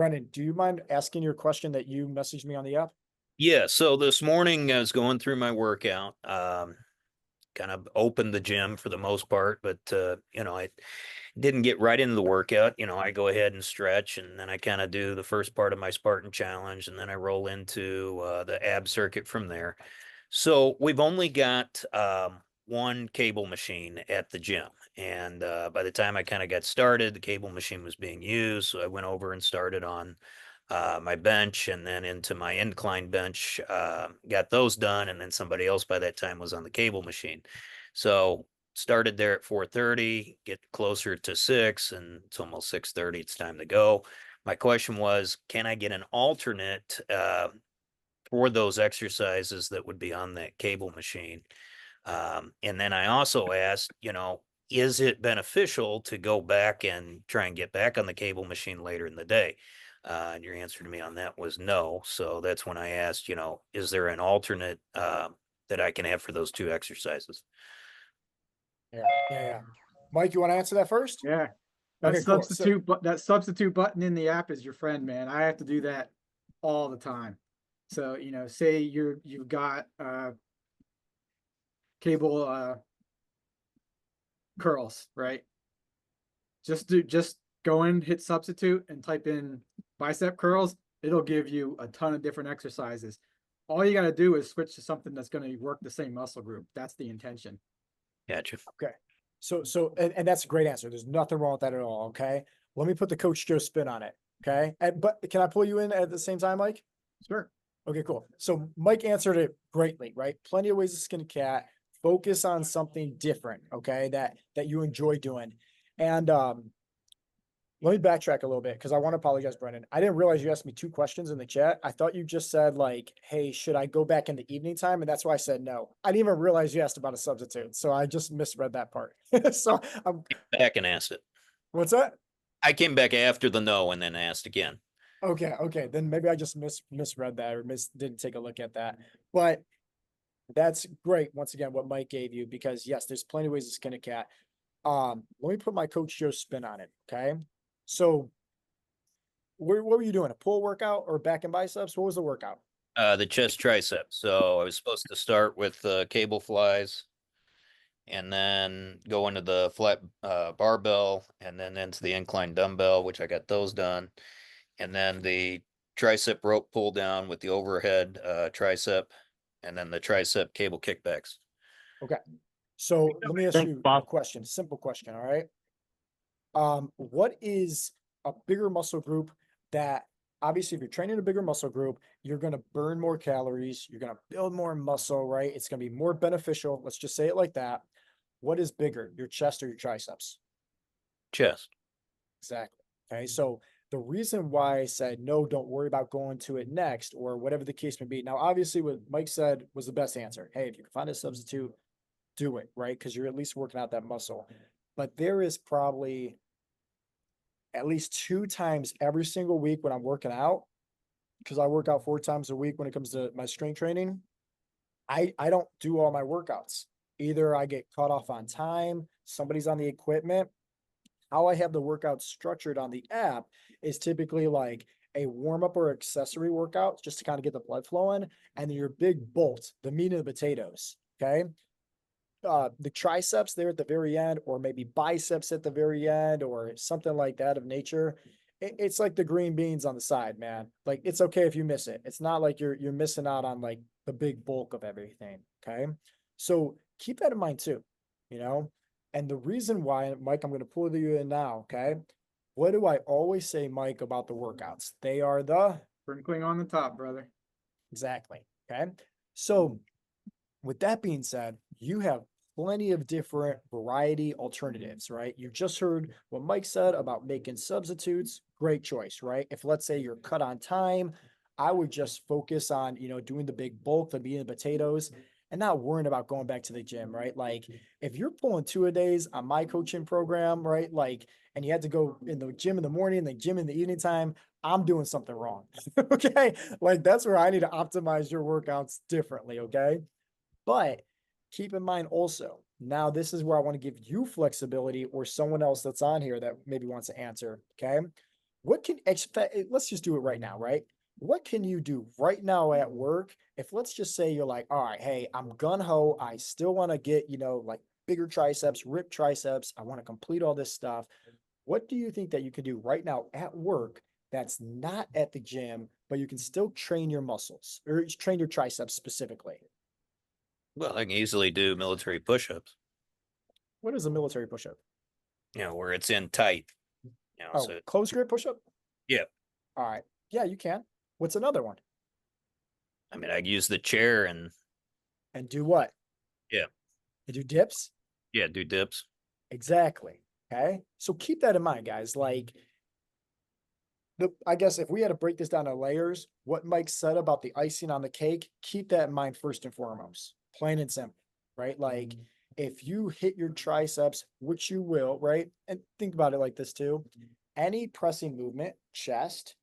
Brennan, do you mind asking your question that you messaged me on the app? Yeah, so this morning I was going through my workout, kind of opened the gym for the most part, but I didn't get right into the workout. I go ahead and stretch and then I kind of do the first part of my Spartan challenge and then I roll into the ab circuit from there. So we've only got one cable machine at the gym. And by the time I kind of got started, the cable machine was being used. So I went over and started on my bench and then into my incline bench, got those done. And then somebody else by that time was on the cable machine. So started there at 4:30, get closer to 6, and it's almost 6:30. It's time to go. My question was, can I get an alternate for those exercises that would be on that cable machine? And then I also asked, is it beneficial to go back and try and get back on the cable machine later in the day? And your answer to me on that was no. So that's when I asked, is there an alternate that I can have for those two exercises? Yeah. Mike, you want to answer that first? Yeah. That Okay, cool. So, substitute, but that substitute button in the app is your friend, man. I have to do that all the time. So, say you've got cable curls, right? Just go in, hit substitute and type in bicep curls. It'll give you a ton of different exercises. All you got to do is switch to something that's going to work the same muscle group. That's the intention. Gotcha. okay. And that's a great answer. There's nothing wrong with that at all. Okay. Let me put the Coach Joe spin on it. Okay. But can I pull you in at the same time, Mike? Sure. Okay, cool. So Mike answered it greatly, right? Plenty of ways to skin a cat. Focus on something different, okay? That you enjoy doing. And let me backtrack a little bit because I want to apologize, Brendan. I didn't realize you asked me two questions in the chat. I thought you just said like, "Hey, should I go back in the evening time?" And that's why I said no. I didn't even realize you asked about a substitute, so I just misread that part. So I'm, Back and asked it. what's that? I came back after the no and then asked again. Okay. Then maybe I just misread that or didn't take a look at that. But that's great. Once again, what Mike gave you, because yes, there's plenty of ways to skin a cat. Let me put my Coach Joe spin on it. Okay. So what were you doing? A pull workout or back and biceps? What was the workout? The chest tricep. So I was supposed to start with cable flies and then go into the flat barbell and then into the incline dumbbell, which I got those done. And then the tricep rope pull down with the overhead tricep and then the tricep cable kickbacks. Okay. So let me ask Thanks, you a Bob. question, simple question. All right. What is a bigger muscle group that obviously if you're training a bigger muscle group, you're going to burn more calories, you're going to build more muscle, right? It's going to be more beneficial. Let's just say it like that. What is bigger, your chest or your triceps? Chest. Exactly. Okay. So the reason why I said no, don't worry about going to it next or whatever the case may be. Now, obviously, what Mike said was the best answer. Hey, if you can find a substitute, do it, right? Because you're at least working out that muscle. But there is probably at least 2 times every single week when I'm working out, because I work out 4 times a week when it comes to my strength training. I don't do all my workouts. Either I get cut off on time, somebody's on the equipment. How I have the workout structured on the app is typically like a warm up or accessory workout just to kind of get the blood flowing, and then your big bolt, the meat and the potatoes. Okay. The triceps there at the very end, or maybe biceps at the very end, or something like that of nature. It's like the green beans on the side, man. Like it's okay if you miss it. It's not like you're missing out on like the big bulk of everything. Okay. So keep that in mind too, you know. And the reason why, Mike, I'm going to pull you in now. Okay. What do I always say, Mike, about the workouts? They are the Sprinkling on the top, brother. exactly. Okay. So with that being said, you have plenty of different variety alternatives, right? You just heard what Mike said about making substitutes. Great choice, right? If let's say you're cut on time, I would just focus on, doing the big bulk, the meat and potatoes, and not worrying about going back to the gym, right? Like if you're pulling 2-a-days on my coaching program, right? Like, and you had to go in the gym in the morning, the gym in the evening time, I'm doing something wrong. Okay. Like that's where I need to optimize your workouts differently. Okay. But keep in mind also, now this is where I want to give you flexibility or someone else that's on here that maybe wants to answer. Okay. what can, let's just do it right now, right? What can you do right now at work? If let's just say you're like, all right, hey, I'm gun ho. I still want to get, like bigger triceps, rip triceps. I want to complete all this stuff. What do you think that you can do right now at work that's not at the gym, but you can still train your muscles or train your triceps specifically? Well, I can easily do military push-ups, What is a military push-up? where it's in tight, Oh, so close grip push-up? yeah. All right. Yeah, you can. What's another one? I mean, I use the chair and And do what? yeah, And do dips? yeah, do dips. Exactly. Okay. So keep that in mind, guys. Like I guess if we had to break this down to layers, what Mike said about the icing on the cake, keep that in mind first and foremost. Plain and simple, right? Like if you hit your triceps, which you will, right? And think about it like this too. Any pressing movement, chest,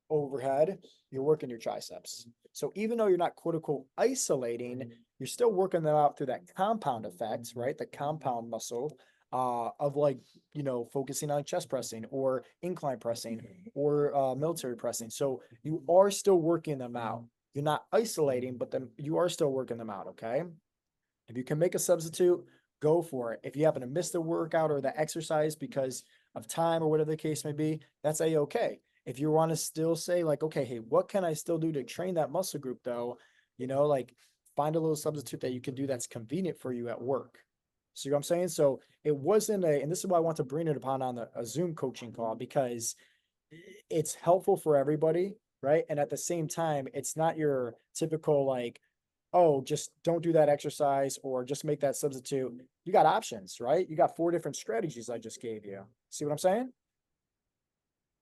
overhead, you're working your triceps. So even though you're not quote unquote isolating, you're still working them out through that compound effect, right? The compound muscle of like, focusing on chest pressing or incline pressing or military pressing. So you are still working them out. You're not isolating, but then you are still working them out. Okay. If you can make a substitute, go for it. If you happen to miss the workout or the exercise because of time or whatever the case may be, that's a-okay. If you want to still say like, okay, hey, what can I still do to train that muscle group though? Like find a little substitute that you can do that's convenient for you at work. See what I'm saying? So it wasn't and this is why I want to bring it upon on a Zoom coaching call because it's helpful for everybody, right? And at the same time, it's not your typical like, oh, just don't do that exercise or just make that substitute. You got options, right? You got 4 different strategies I just gave you. See what I'm saying?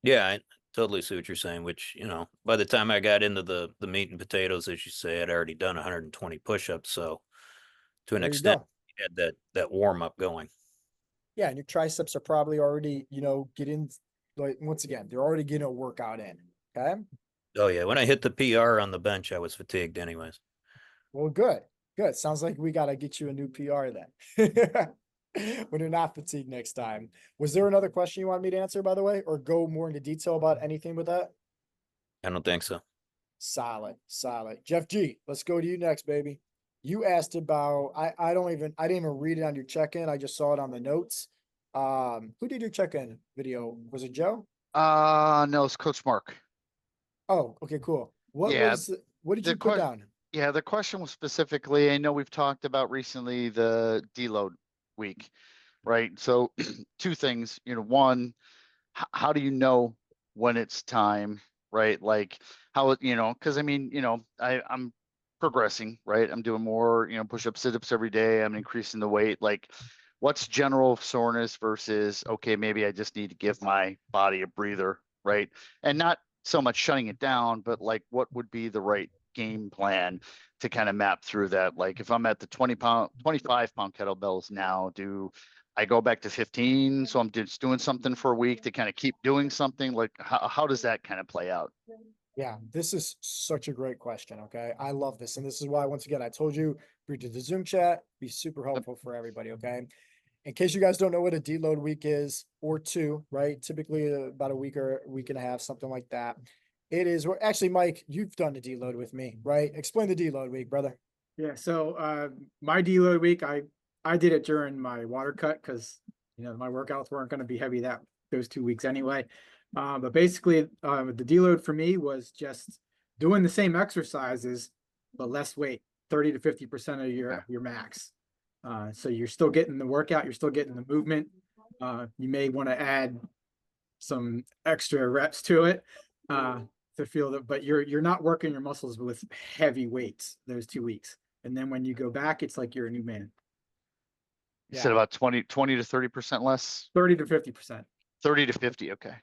Yeah, I totally see what you're saying, which, by the time I got into the meat and potatoes, as you say, I'd already done 120 push-ups. So to an There you extent, go. I had that warm up going. Yeah, and your triceps are probably already, getting like once again, they're already getting a workout in. Okay. Oh yeah, when I hit the PR on the bench, I was fatigued anyways. Well, good. Good. Sounds like we gotta get you a new PR then. When you're not fatigued next time. Was there another question you want me to answer, by the way, or go more into detail about anything with that? I don't think so. Solid, solid. Jeff G, let's go to you next, baby. You asked about I didn't even read it on your check-in. I just saw it on the notes. Who did your check-in video? Was it Joe? No, it's Coach Mark. Oh, okay, cool. Yeah, What did the you put que down? yeah, the question was specifically, I know we've talked about recently the deload week, right? So two things, one, how do you know when it's time, right? Like how, because I mean, I'm progressing, right? I'm doing more, push-ups, sit-ups every day. I'm increasing the weight. Like what's general soreness versus, okay, maybe I just need to give my body a breather, right? And not so much shutting it down, but like what would be the right game plan to kind of map through that? Like if I'm at the 25-pound kettlebells now, do I go back to 15, so I'm just doing something for a week to kind of keep doing something? Like how does that kind of play out? Yeah, this is such a great question. Okay. I love this. And this is why, once again, I told you, read to the Zoom chat, be super helpful for everybody. Okay. In case you guys don't know what a deload week is or two, right? Typically about a week or a week and a half, something like that. It is actually, Mike, you've done the deload with me, right? Explain the deload week, brother. Yeah, so my deload week, I did it during my water cut because my workouts weren't going to be heavy those 2 weeks anyway. But basically, the deload for me was just doing the same exercises but less weight, 30 to 50% of your max. So you're still getting the workout, you're still getting the movement. You may want to add some extra reps to it to feel that, but you're not working your muscles with heavy weights those 2 weeks. And then when you go back, it's like you're a new man. You said about 20 to 30% less, 30 to 50%. 30 to 50. Okay.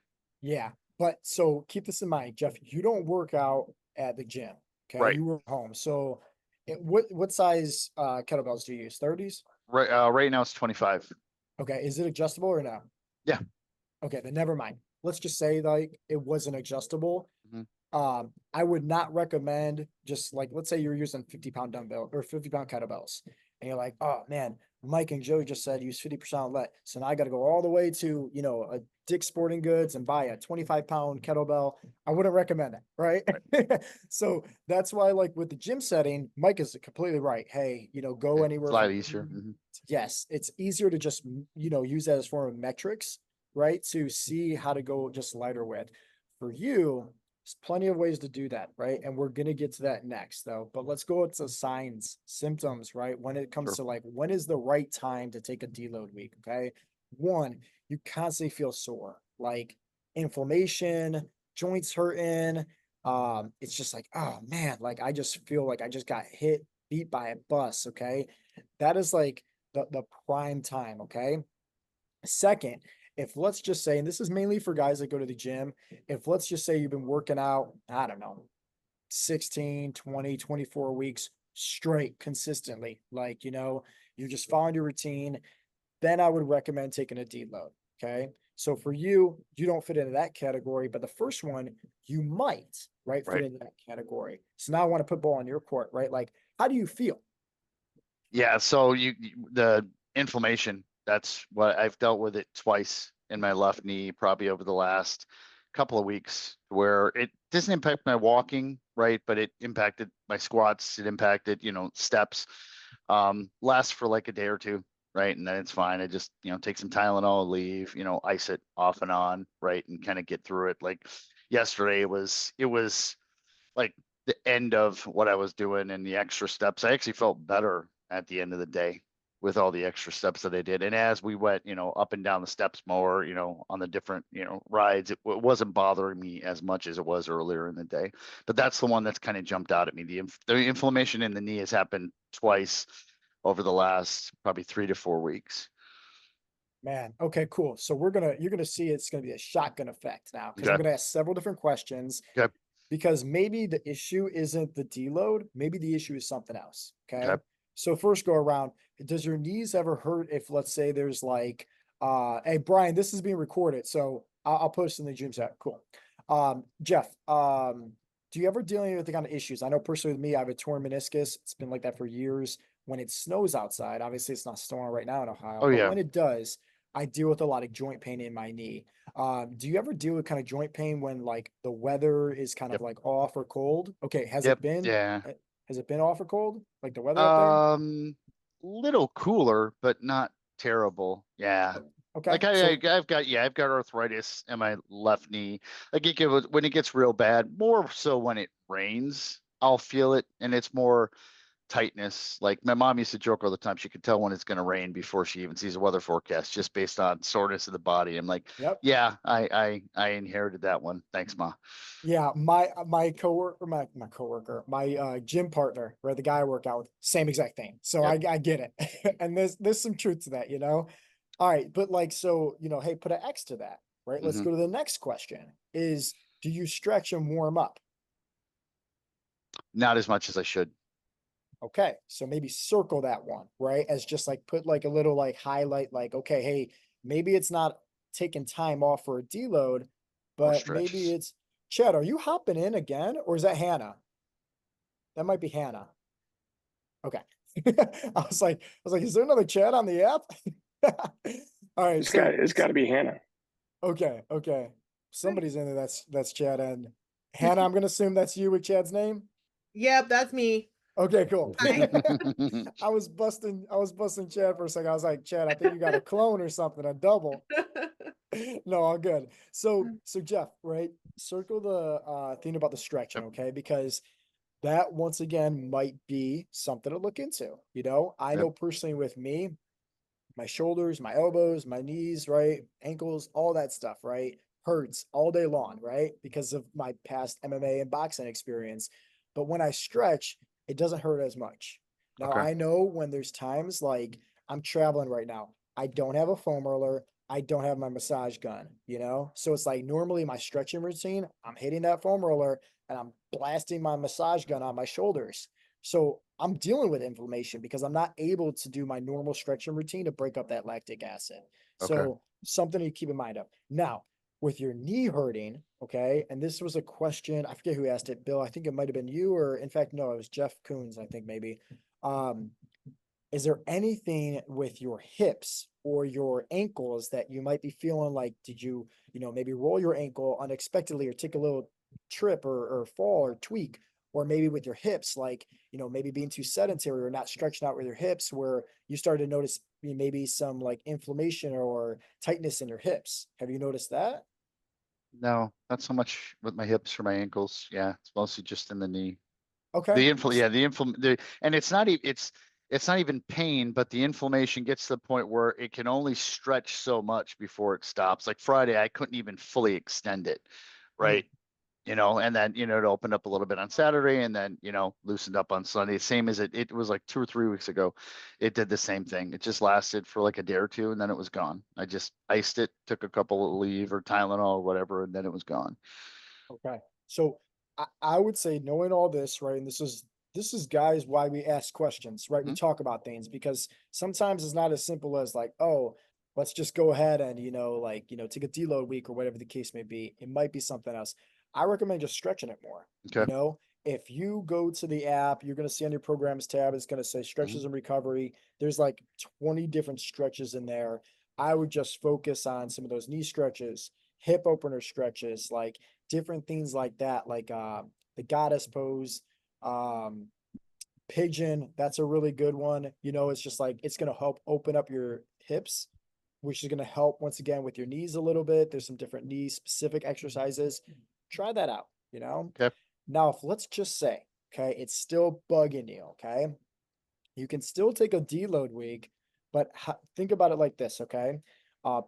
Yeah. But so keep this in mind, Jeff, you don't work out at the gym. Okay. Right. You work home. So what size kettlebells do you use? 30s? Right. Right now it's 25. Okay. Is it adjustable or no? Yeah. Okay, then never mind. Let's just say like it wasn't adjustable. Mhm. I would not recommend just like, let's say you're using 50-pound dumbbell or 50-pound kettlebells and you're like, oh man, Mike and Joey just said use 50% let. So now I got to go all the way to, a Dick's Sporting Goods and buy a 25-pound kettlebell. I wouldn't recommend it, right? So that's why, like with the gym setting, Mike is completely right. Hey, go It's anywhere a lot from easier. Mhm. yes, it's easier to just, use that as form of metrics, right? To see how to go just lighter with. For you, there's plenty of ways to do that, right? And we're gonna get to that next though. But let's go to signs, symptoms, right? When it comes Sure. to like when is the right time to take a deload week? Okay. One, you constantly feel sore, like inflammation, joints hurting. It's just like, oh man, like I just feel like I just got beat by a bus. Okay. That is like the prime time, okay? Second, if let's just say, and this is mainly for guys that go to the gym, if let's just say you've been working out, I don't know, 16, 20, 24 weeks straight consistently, like, you're just following your routine, then I would recommend taking a deload, okay? So for you, you don't fit into that category, but the first one, you might, right, fit Right. into that category. So now I want to put ball on your court, right? Like, how do you feel? Yeah. So the inflammation, that's what I've dealt with it twice in my left knee, probably over the last couple of weeks, where it doesn't impact my walking, right? But it impacted my squats. It impacted, steps. Lasts for like a day or two, right? And then it's fine. I just, take some Tylenol, leave, ice it off and on, right? And kind of get through it. Like yesterday it was like the end of what I was doing and the extra steps. I actually felt better at the end of the day with all the extra steps that I did. And as we went, up and down the steps more, on the different, rides, it wasn't bothering me as much as it was earlier in the day. But that's the one that's kind of jumped out at me. The inflammation in the knee has happened twice over the last probably 3 to 4 weeks. Man, okay, cool. So you're gonna see it's gonna be a shotgun effect now because I'm Okay. gonna ask several different questions Okay. because maybe the issue isn't the deload, maybe the issue is something else. Okay. Okay. So first go around, does your knees ever hurt if let's say there's like hey Brian, this is being recorded, so I'll post this in the gym chat. Cool. Jeff, do you ever deal with the kind of issues? I know personally with me, I have a torn meniscus. It's been like that for years. When it snows outside, obviously it's not snowing right now in Ohio, Oh but yeah. when it does, I deal with a lot of joint pain in my knee. Do you ever deal with kind of joint pain when like the weather is kind of Yep. like off or cold? Okay, Yep. Yeah. has it been off or cold? Like the weather up there? Little cooler, but not terrible. Yeah. Okay, Like so I've got arthritis in my left knee. Like when it gets real bad, more so when it rains, I'll feel it, and it's more tightness. Like my mom used to joke all the time, she could tell when it's going to rain before she even sees a weather forecast, just based on soreness of the body. I'm like, yep. yeah, I inherited that one. Thanks, Ma. Yeah, my coworker, my coworker, my gym partner, right, the guy I work out with, same exact thing. So Yep. I get it. And there's some truth to that, All right, but like so, hey, put an X to that, right? Let's Hmm. go to the next question is do you stretch and warm up? Not as much as I should. Okay, so maybe circle that one, right? As just like put like a little like highlight, like, okay, hey, maybe it's not taking time off for a deload, Or but maybe stretches. it's Chad, are you hopping in again? Or is that Hannah? That might be Hannah. Okay. I was like, is there another Chad on the app? All right, so It's got to be Hannah. okay. Somebody's in there that's Chad and Hannah, I'm gonna assume that's you with Chad's name. Yep, that's me. Okay, cool. Hi. I was busting Chad for a second. I was like, Chad, I think you got a clone or something, a double. No, all good. So Jeff, right? Circle the thing about the stretching, Yep. okay? Because that once again might be something to look into. I Yep. know personally with me, my shoulders, my elbows, my knees, right? Ankles, all that stuff, right? Hurts all day long, right? Because of my past MMA and boxing experience. But when I stretch, it doesn't hurt as much. Now, Okay. I know when there's times like I'm traveling right now, I don't have a foam roller, I don't have my massage gun. So it's like normally my stretching routine, I'm hitting that foam roller and I'm blasting my massage gun on my shoulders. So I'm dealing with inflammation because I'm not able to do my normal stretching routine to break up that lactic acid. Okay. So something to keep in mind of. Now, with your knee hurting, okay, and this was a question, I forget who asked it, Bill. I think it might have been you, or in fact, no, it was Jeff Coons, I think maybe. Um, is there anything with your hips or your ankles that you might be feeling like, did you, maybe roll your ankle unexpectedly or take a little trip or fall or tweak, or maybe with your hips, like, maybe being too sedentary or not stretching out with your hips, where you started to notice maybe some like inflammation or tightness in your hips. Have you noticed that? No, not so much with my hips or my ankles. Yeah, it's mostly just in the knee. Okay. Yeah, and it's not even it's not even pain, but the inflammation gets to the point where it can only stretch so much before it stops. Like Friday, I couldn't even fully extend it, Mm. right? And then it opened up a little bit on Saturday, and then loosened up on Sunday. Same as it was like 2 or 3 weeks ago. It did the same thing. It just lasted for like a day or two, and then it was gone. I just iced it, took a couple of leave or Tylenol or whatever, and then it was gone. Okay. So I would say, knowing all this, right? And this is guys why we ask questions, right? We Mhm. talk about things, because sometimes it's not as simple as like, oh, let's just go ahead and, take a deload week or whatever the case may be. It might be something else. I recommend just stretching it more. Okay. If you go to the app, you're going to see on your programs tab, it's going to say stretches and recovery. There's like 20 different stretches in there. I would just focus on some of those knee stretches, hip opener stretches, like different things like that, like the goddess pose, um, pigeon. That's a really good one. It's just like it's gonna help open up your hips, which is gonna help once again with your knees a little bit. There's some different knee specific exercises. Try that out. Okay. Now, if let's just say, okay, it's still bugging you, okay, you can still take a deload week, but think about it like this, okay?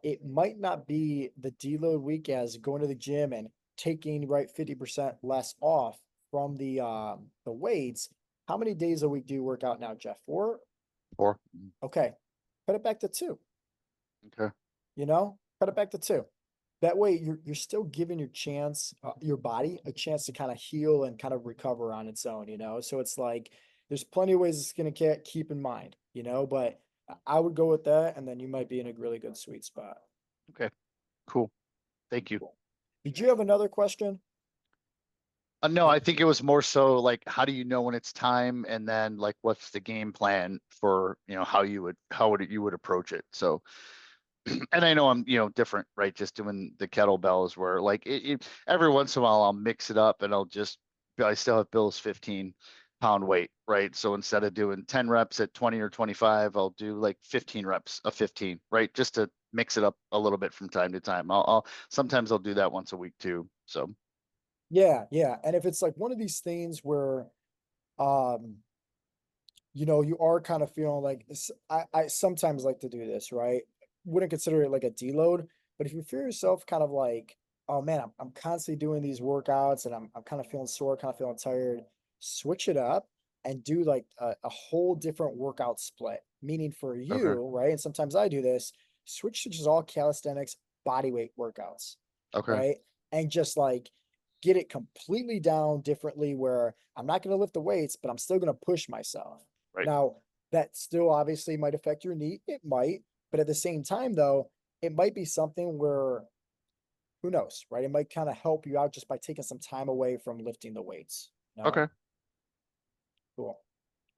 It might not be the deload week as going to the gym and taking right 50% less off from the weights. How many days a week do you work out now, Jeff? 4? 4. Okay. Cut it back to 2. Okay. Cut it back to 2. That way you're still giving your body a chance to kind of heal and kind of recover on its own. So it's like there's plenty of ways it's gonna keep in mind, but I would go with that, and then you might be in a really good sweet spot. Okay. Cool. Thank you. Cool. Did you have another question? No, I think it was more so like, how do you know when it's time, and then like, what's the game plan for how you would approach it. So, and I know I'm different, right? Just doing the kettlebells, where like every once in a while I'll mix it up, and I still have Bill's 15-pound weight, right? So instead of doing 10 reps at 20 or 25, I'll do like 15 reps of 15, right? Just to mix it up a little bit from time to time. I'll sometimes I'll do that once a week too. So. Yeah. And if it's like one of these things where um you are kind of feeling like I sometimes like to do this, right? Wouldn't consider it like a deload, but if you feel yourself kind of like, oh man, I'm constantly doing these workouts and I'm kind of feeling sore, kind of feeling tired, switch it up and do like a whole different workout split. Meaning for Okay. you, right? And sometimes I do this, switch to just all calisthenics body weight workouts, Okay. right? And just like get it completely down differently, where I'm not going to lift the weights, but I'm still going to push myself. Right. Now, that still obviously might affect your knee. It might, but at the same time, though, it might be something where, who knows, right? It might kind of help you out just by taking some time away from lifting the weights. No? Okay. Cool.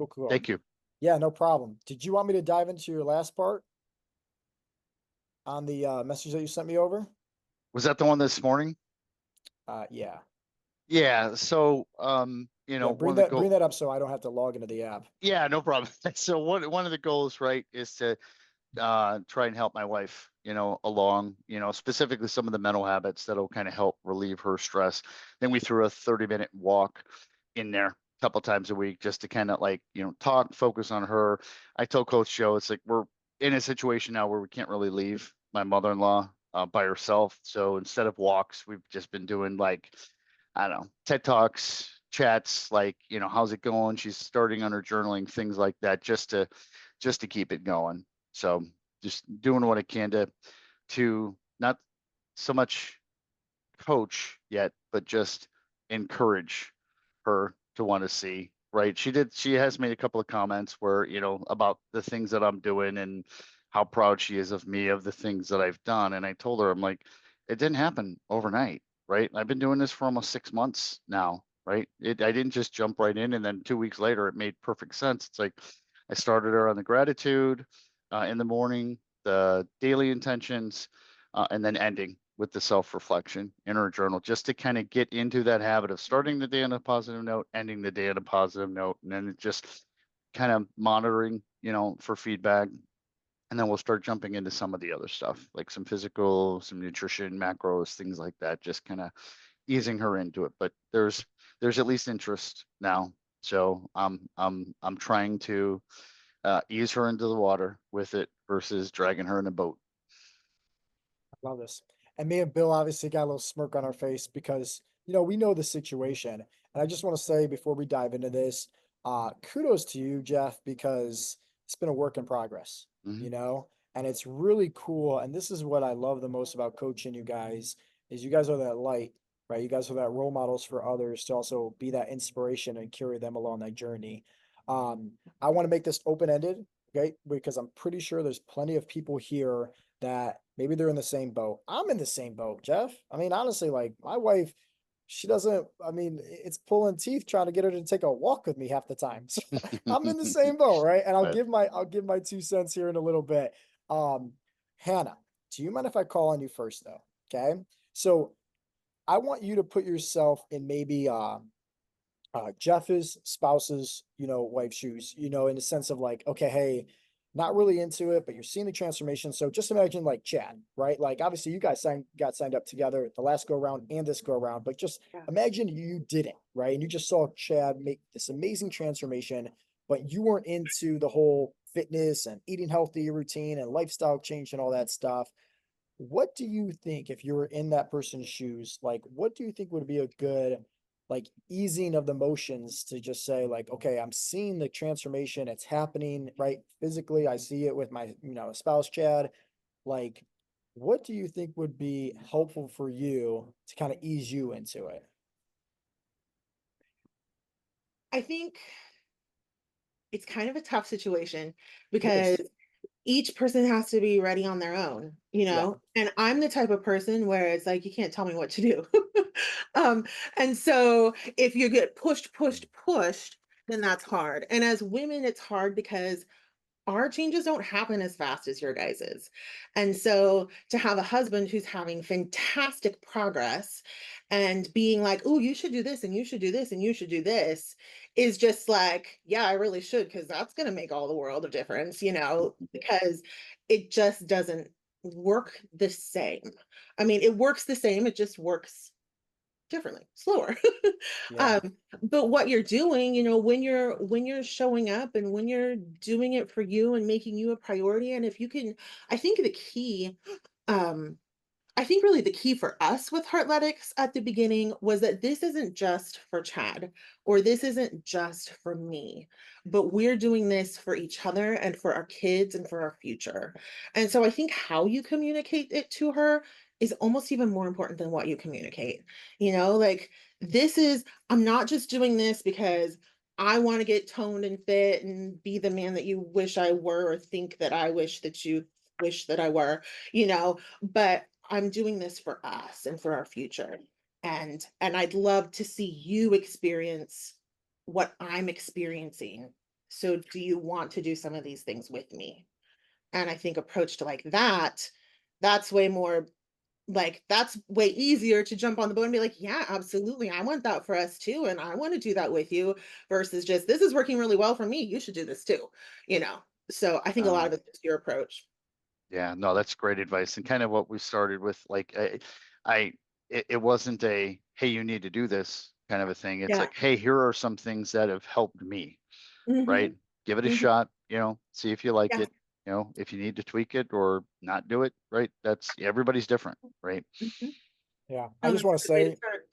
Cool. Thank you. Yeah, no problem. Did you want me to dive into your last part on the message that you sent me over? Was that the one this morning? Yeah. Yeah. So, Yeah, one of the bring that up so I don't have to log into the app. yeah, no problem. So one of the goals, right, is to try and help my wife, along, specifically some of the mental habits that'll kind of help relieve her stress. Then we threw a 30-minute walk in there a couple times a week, just to kind of like, talk, focus on her. I told Coach Joe, it's like we're in a situation now where we can't really leave my mother-in-law by herself. So instead of walks, we've just been doing like, I don't know, TED Talks, chats, like, how's it going? She's starting on her journaling, things like that, just to keep it going. So just doing what I can to not so much coach yet, but just encourage her to want to see, right? She has made a couple of comments where, about the things that I'm doing and how proud she is of me, of the things that I've done. And I told her, I'm like, it didn't happen overnight, right? I've been doing this for almost 6 months now, right? I didn't just jump right in, and then 2 weeks later it made perfect sense. It's like I started her on the gratitude in the morning, the daily intentions, and then ending with the self-reflection in her journal, just to kind of get into that habit of starting the day on a positive note, ending the day on a positive note, and then just kind of monitoring, for feedback. And then we'll start jumping into some of the other stuff, like some physical, some nutrition, macros, things like that, just kind of easing her into it. But there's at least interest now. So I'm trying to ease her into the water with it versus dragging her in a boat. Love this. And me and Bill obviously got a little smirk on our face because, we know the situation. And I just want to say before we dive into this, kudos to you, Jeff, because it's been a work in progress, Mhm. and it's really cool. And this is what I love the most about coaching you guys is you guys are that light, right? You guys are that role models for others to also be that inspiration and carry them along that journey. I want to make this open-ended, okay? Because I'm pretty sure there's plenty of people here that maybe they're in the same boat. I'm in the same boat, Jeff. I mean, honestly, like my wife, she doesn't, it's pulling teeth trying to get her to take a walk with me half the time. So I'm in the same boat, right? And Right. I'll give my 2 cents here in a little bit. Hannah, do you mind if I call on you first though? Okay. So I want you to put yourself in maybe Jeff's spouse's, wife's shoes, in the sense of like, okay, hey, not really into it, but you're seeing the transformation. So just imagine like Chad, right? Like obviously you guys got signed up together the last go around and this go around, but just imagine you didn't, right? And you just saw Chad make this amazing transformation, but you weren't into the whole fitness and eating healthy routine and lifestyle change and all that stuff. What do you think if you were in that person's shoes, like what do you think would be a good like easing of the motions to just say like, okay, I'm seeing the transformation, it's happening, right? Physically, I see it with my, spouse Chad. Like, what do you think would be helpful for you to kind of ease you into it? I think it's kind of a tough situation It is. because each person has to be ready on their own, Yeah. and I'm the type of person where it's like, you can't tell me what to do. um, and so if you get pushed, then that's hard. And as women, it's hard because our changes don't happen as fast as your guys's. And so to have a husband who's having fantastic progress and being like, oh, you should do this and you should do this and you should do this is just like, yeah, I really should, because that's going to make all the world of difference, because it just doesn't work the same. I mean, it works the same, it just works differently, slower. Yeah. But what you're doing, when you're showing up and when you're doing it for you and making you a priority, and if you can, I think the key, um, I think really the key for us with Heartletics at the beginning was that this isn't just for Chad or this isn't just for me, but we're doing this for each other and for our kids and for our future. And so I think how you communicate it to her is almost even more important than what you communicate. Like I'm not just doing this because I want to get toned and fit and be the man that you wish I were or think that I wish that you wish that I were, but I'm doing this for us and for our future. And I'd love to see you experience what I'm experiencing. So do you want to do some of these things with me? And I think approached like that, that's way more like that's way easier to jump on the boat and be like, yeah, absolutely. I want that for us too. And I want to do that with you versus just this is working really well for me. You should do this too, you know. So I think a lot of it's your approach. Yeah, no, that's great advice, and kind of what we started with. Like, it wasn't a hey, you need to do this kind of a thing. It's Yeah. like, hey, here are some things that have helped me. Right? Hmm. Give it a Hmm. shot. See if you like Yeah. it. If you need to tweak it or not do it. Right? That's everybody's different. Right? Mhm. Yeah. That's a good way to start.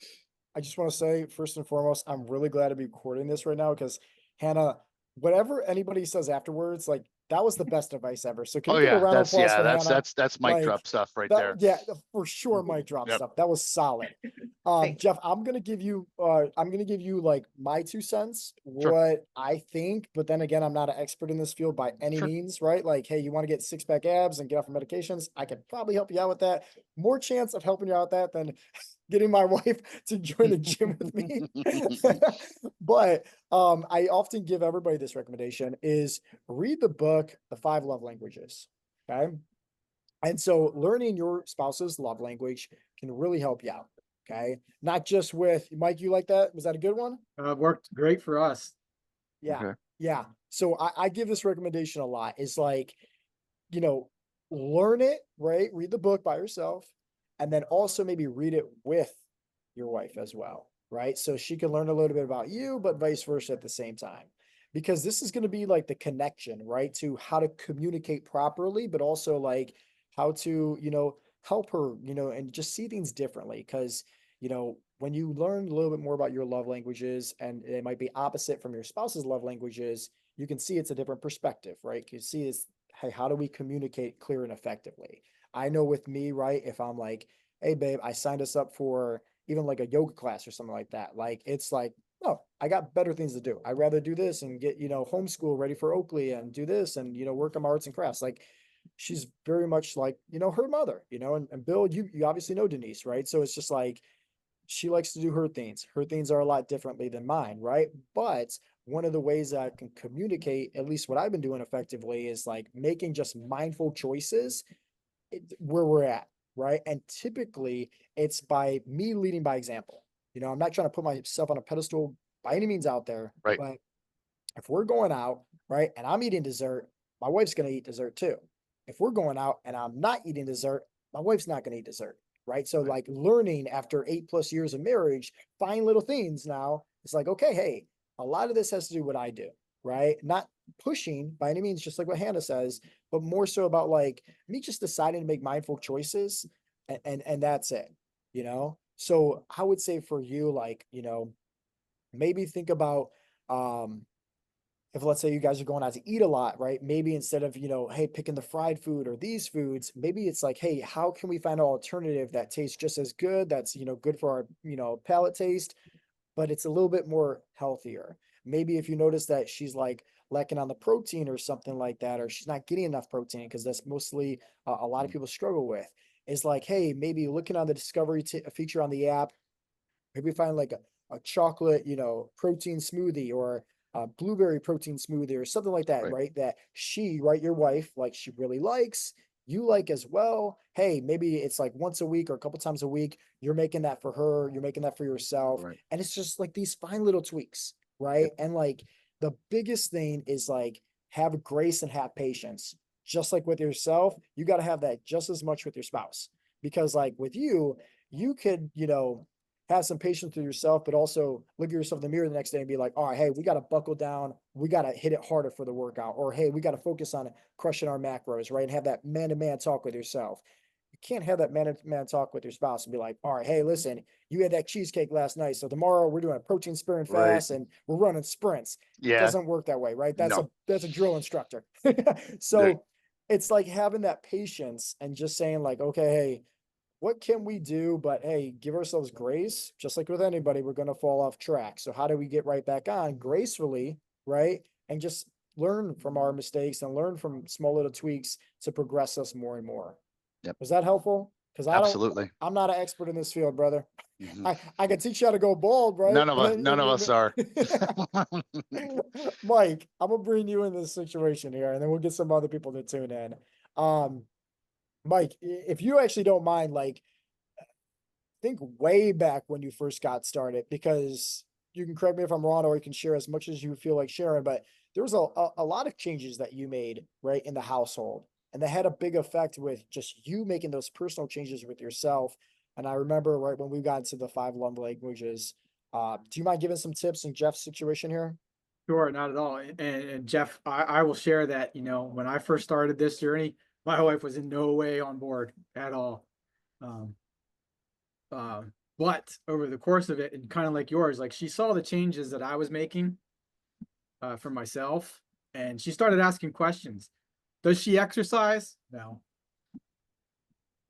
I just want to say, first and foremost, I'm really glad to be recording this right now because Hannah, whatever anybody says afterwards, like that was the best advice ever. So can Oh we give a yeah, round of that's applause yeah, for that's Hannah? that's that's mic Like drop stuff right that, there. yeah, for sure, mic drop Yep. stuff. That was solid. Thanks. Jeff, I'm gonna give you like my 2 cents, Sure. what I think, but then again, I'm not an expert in this field by any Sure. means, right? Like, hey, you want to get 6-pack abs and get off of medications? I could probably help you out with that. More chance of helping you out with that than getting my wife to join the gym with me. But I often give everybody this recommendation is read the book, The Five Love Languages. Okay. And so learning your spouse's love language can really help you out. Okay. Not just with Mike, you like that? Was that a good one? Worked great for us. Yeah. Okay. Yeah. So I give this recommendation a lot. Is like, you know, learn it, right? Read the book by yourself, and then also maybe read it with your wife as well, right? So she can learn a little bit about you, but vice versa at the same time. Because this is going to be like the connection, right? To how to communicate properly, but also like how to, help her, and just see things differently. Because, when you learn a little bit more about your love languages and it might be opposite from your spouse's love languages, you can see it's a different perspective, right? You see it's, hey, how do we communicate clear and effectively? I know with me, right? If I'm like, hey, babe, I signed us up for even like a yoga class or something like that. Like, it's like, oh, I got better things to do. I'd rather do this and get, homeschool ready for Oakley and do this and, work on my arts and crafts. Like, she's very much like, her mother, and Bill, you obviously know Denise, right? So it's just like, she likes to do her things. Her things are a lot differently than mine, right? But one of the ways I can communicate, at least what I've been doing effectively, is like making just mindful choices where we're at, right? And typically it's by me leading by example. I'm not trying to put myself on a pedestal by any means out there, Right. but if we're going out, right, and I'm eating dessert, my wife's going to eat dessert too. If we're going out and I'm not eating dessert, my wife's not going to eat dessert, right? So like learning after 8+ years of marriage, find little things now. It's like, okay, hey, a lot of this has to do what I do, right? Not pushing by any means, just like what Hannah says, but more so about like me just deciding to make mindful choices, and that's it, So I would say for you, like, maybe think about, um, if let's say you guys are going out to eat a lot, right? Maybe instead of, hey, picking the fried food or these foods, maybe it's like, hey, how can we find an alternative that tastes just as good? That's, good for our, palate taste, but it's a little bit more healthier. Maybe if you notice that she's like lacking on the protein or something like that, or she's not getting enough protein, because that's mostly a lot of people struggle with, is like, hey, maybe looking on the discovery feature on the app, maybe find like a chocolate, protein smoothie, or a blueberry protein smoothie or something like that, Right. right? That she, right, your wife, like she really likes, you like as well. Hey, maybe it's like once a week or a couple times a week, you're making that for her, you're making that for yourself. Right. And it's just like these fine little tweaks, right? Yep. And like the biggest thing is like have grace and have patience. Just like with yourself, you got to have that just as much with your spouse. Because like with you could, have some patience with yourself, but also look at yourself in the mirror the next day and be like, all right, hey, we got to buckle down. We got to hit it harder for the workout. Or, hey, we got to focus on crushing our macros, right? And have that man to man talk with yourself. You can't have that man to man talk with your spouse and be like, all right, hey, listen, you had that cheesecake last night. So tomorrow we're doing a protein sparing Right. fast and we're running sprints. It Yeah. doesn't work that way, right? No. That's a drill instructor. Right. So it's like having that patience and just saying like, okay, hey, what can we do? But hey, give ourselves grace. Just like with anybody, we're going to fall off track. So how do we get right back on gracefully, right? And just learn from our mistakes and learn from small little tweaks to progress us more and more. Yep. Was that helpful? Because Absolutely. I'm not an expert in this field, brother. Mhm. I can teach you how to go bald, right? None of us are. Mike, I'm gonna bring you in this situation here, and then we'll get some other people to tune in. Um, Mike, if you actually don't mind, like, think way back when you first got started, because you can correct me if I'm wrong, or you can share as much as you feel like sharing, but there was a lot of changes that you made, right, in the household. And that had a big effect with just you making those personal changes with yourself. And I remember right when we got into the 5 love languages, do you mind giving some tips in Jeff's situation here? Sure, not at all. And Jeff, I will share that, when I first started this journey, my wife was in no way on board at all. Um, but over the course of it, and kind of like yours, like she saw the changes that I was making for myself, and she started asking questions. Does she exercise? No.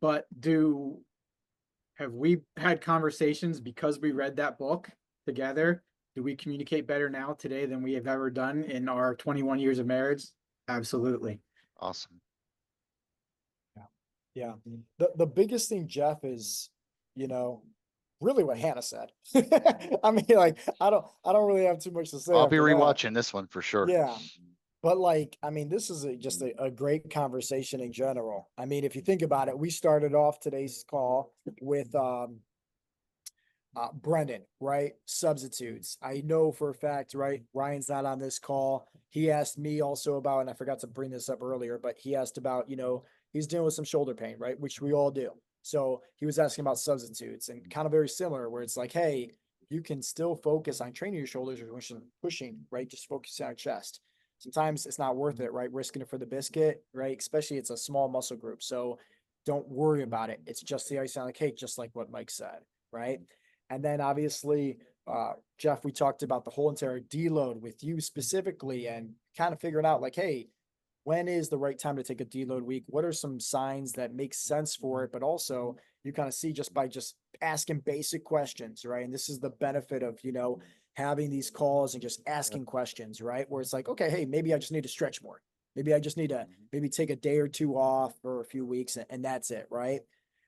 But have we had conversations because we read that book together? Do we communicate better now today than we have ever done in our 21 years of marriage? Absolutely. Awesome. Yeah. The biggest thing, Jeff, is, you know, really what Hannah said. I mean, like, I don't really have too much to say. I'll be after that. rewatching this one for sure. Yeah. But like, I mean, this is just a great conversation in general. I mean, if you think about it, we started off today's call with Brendan, right? Substitutes. I know for a fact, right? Ryan's not on this call. He asked me also about, and I forgot to bring this up earlier, but he asked about, he's dealing with some shoulder pain, right? Which we all do. So he was asking about substitutes and kind of very similar, where it's like, hey, you can still focus on training your shoulders or pushing, right? Just focus on your chest. Sometimes it's not worth it, right? Risking it for the biscuit, right? Especially it's a small muscle group. So don't worry about it. It's just the icing on the cake, just like what Mike said, right? And then obviously, Jeff, we talked about the whole entire deload with you specifically and kind of figuring out like, hey, when is the right time to take a deload week? What are some signs that make sense for it? But also you kind of see just by just asking basic questions, right? And this is the benefit of, having these calls and just asking questions, right? Where it's like, okay, hey, maybe I just need to stretch more. Maybe I just need to maybe take a day or two off for a few weeks and that's it, right?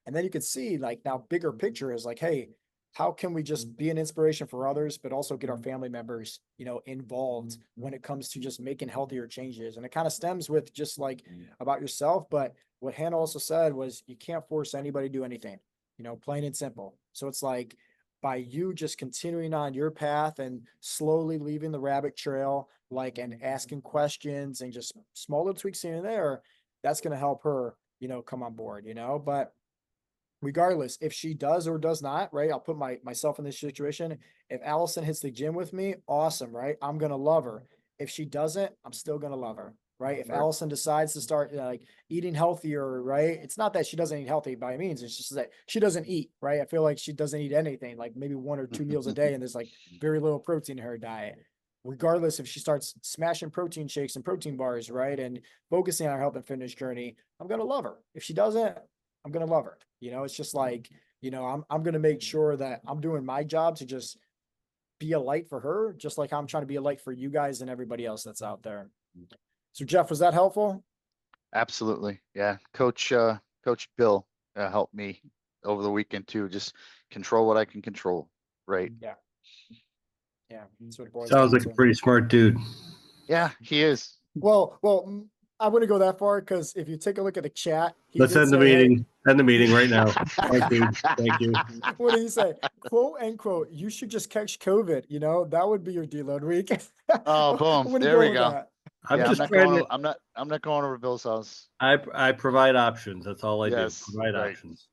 And then you can see like now bigger picture is like, hey, how can we just be an inspiration for others, but also get our family members, involved when it comes to just making healthier changes? And it kind of stems with just like about yourself. But what Hannah also said was you can't force anybody to do anything, plain and simple. So it's like by you just continuing on your path and slowly leaving the rabbit trail, like, and asking questions and just small little tweaks here and there, that's going to help her, come on board, but regardless, if she does or does not, right? I'll put myself in this situation. If Allison hits the gym with me, awesome, right? I'm gonna love her. If she doesn't, I'm still gonna love her, right? If Allison decides to start like eating healthier, right? It's not that she doesn't eat healthy by means. It's just that she doesn't eat, right? I feel like she doesn't eat anything, like maybe 1 or 2 meals a day, and there's like very little protein in her diet. Regardless, if she starts smashing protein shakes and protein bars, right, and focusing on her health and fitness journey, I'm gonna love her. If she doesn't, I'm gonna love her. It's just like, I'm gonna make sure that I'm doing my job to just be a light for her, just like I'm trying to be a light for you guys and everybody else that's out there. So Jeff, was that helpful? Absolutely. Yeah. Coach Bill helped me over the weekend too. Just control what I can control. Right. Yeah. Yeah. That's what it boils Sounds down like a to. pretty smart dude. Yeah, he is. Well, I wouldn't go that far because if you take a look at the chat, Let's end the meeting. End the meeting right now. Thank you. Thank you. What did he say? Quote unquote, you should just catch COVID. That would be your deload week. Oh, boom. There we go. I'm Yeah, just trying to. I'm not going over Bill's house. I provide options. That's all I Yes, do. Provide right. options.